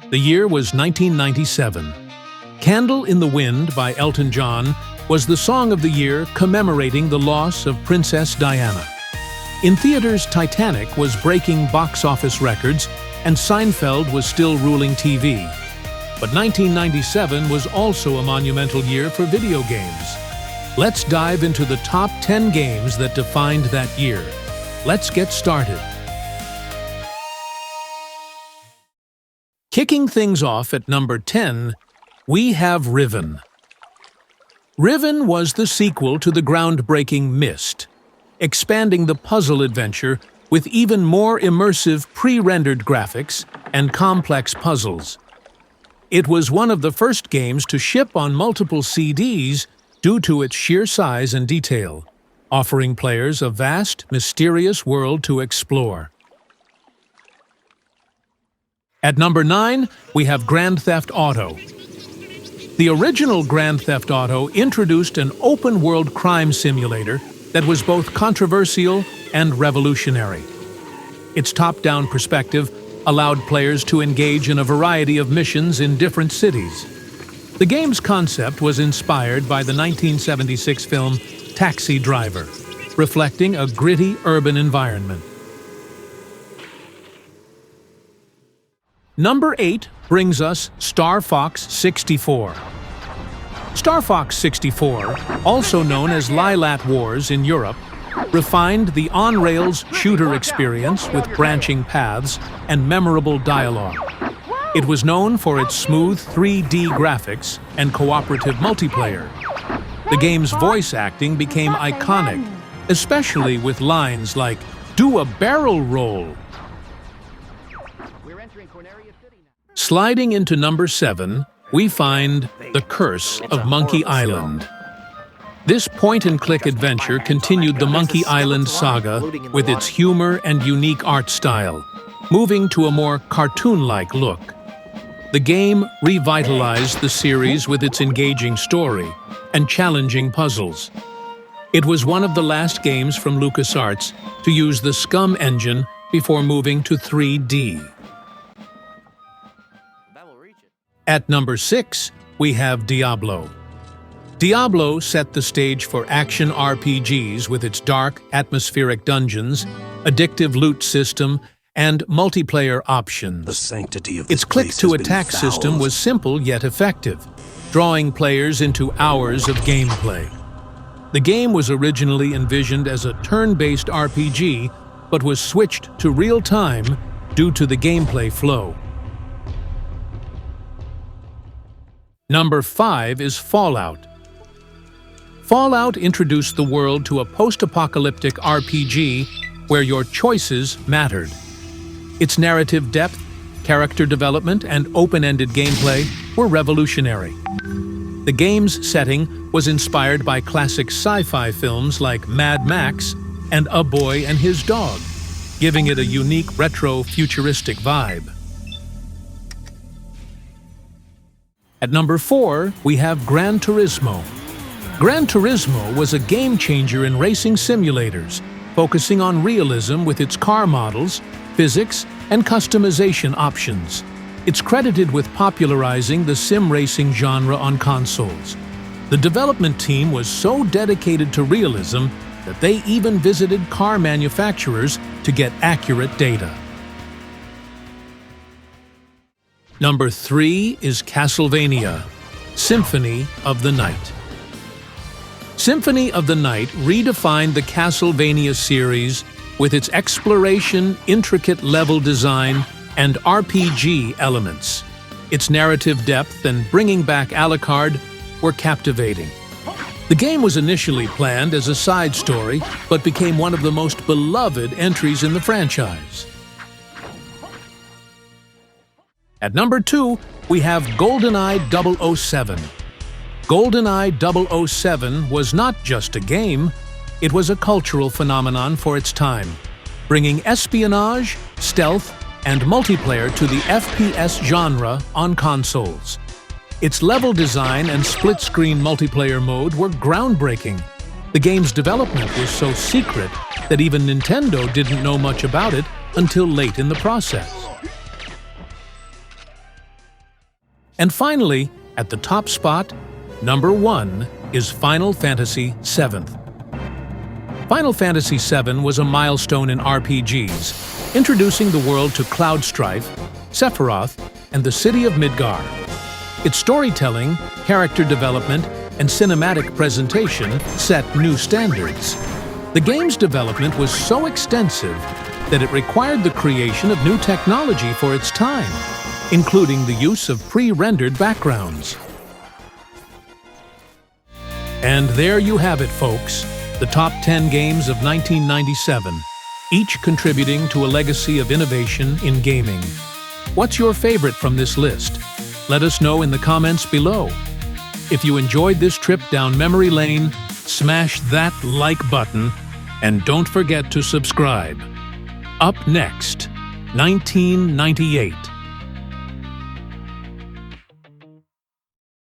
The year was 1997. Candle in the Wind by Elton John was the song of the year commemorating the loss of Princess Diana. In theaters, Titanic was breaking box office records and Seinfeld was still ruling TV. But 1997 was also a monumental year for video games. Let's dive into the top 10 games that defined that year. Let's get started. Kicking things off at number 10, we have Riven. Riven was the sequel to the groundbreaking Myst, expanding the puzzle adventure with even more immersive pre-rendered graphics and complex puzzles. It was one of the first games to ship on multiple CDs due to its sheer size and detail, offering players a vast, mysterious world to explore. At number 9, we have Grand Theft Auto. The original Grand Theft Auto introduced an open-world crime simulator that was both controversial and revolutionary. Its top-down perspective allowed players to engage in a variety of missions in different cities. The game's concept was inspired by the 1976 film Taxi Driver, reflecting a gritty urban environment. Number 8 brings us StarFox 64. StarFox 64, also known as Lylat Wars in Europe, refined the on-rails shooter experience with branching paths and memorable dialogue. It was known for its smooth 3D graphics and cooperative multiplayer. The game's voice acting became iconic, especially with lines like, "Do a barrel roll." Sliding into number 7, we find The Curse of Monkey Island. This point-and-click adventure continued the Monkey Island saga with its humor and unique art style, moving to a more cartoon-like look. The game revitalized the series with its engaging story and challenging puzzles. It was one of the last games from LucasArts to use the SCUM engine before moving to 3D. At number 6, we have Diablo. Diablo set the stage for action RPGs with its dark, atmospheric dungeons, addictive loot system, and multiplayer options. The sanctity of its click-to-attack system was simple yet effective, drawing players into hours of gameplay. The game was originally envisioned as a turn-based RPG, but was switched to real-time due to the gameplay flow. Number 5 is Fallout. Fallout introduced the world to a post-apocalyptic RPG where your choices mattered. Its narrative depth, character development, and open-ended gameplay were revolutionary. The game's setting was inspired by classic sci-fi films like Mad Max and A Boy and His Dog, giving it a unique retro-futuristic vibe. At number 4, we have Gran Turismo. Gran Turismo was a game-changer in racing simulators, focusing on realism with its car models, physics, and customization options. It's credited with popularizing the sim racing genre on consoles. The development team was so dedicated to realism that they even visited car manufacturers to get accurate data. Number 3 is Castlevania, Symphony of the Night. Symphony of the Night redefined the Castlevania series with its exploration, intricate level design, and RPG elements. Its narrative depth and bringing back Alucard were captivating. The game was initially planned as a side story, but became one of the most beloved entries in the franchise. At number 2, we have GoldenEye 007. GoldenEye 007 was not just a game, it was a cultural phenomenon for its time, bringing espionage, stealth, and multiplayer to the FPS genre on consoles. Its level design and split-screen multiplayer mode were groundbreaking. The game's development was so secret that even Nintendo didn't know much about it until late in the process. And finally, at the top spot, number 1 is Final Fantasy VII. Final Fantasy VII was a milestone in RPGs, introducing the world to Cloud Strife, Sephiroth, and the city of Midgar. Its storytelling, character development, and cinematic presentation set new standards. The game's development was so extensive that it required the creation of new technology for its time, including the use of pre-rendered backgrounds. And there you have it, folks, the top 10 games of 1997, each contributing to a legacy of innovation in gaming. What's your favorite from this list? Let us know in the comments below. If you enjoyed this trip down memory lane, smash that like button and don't forget to subscribe. Up next, 1998.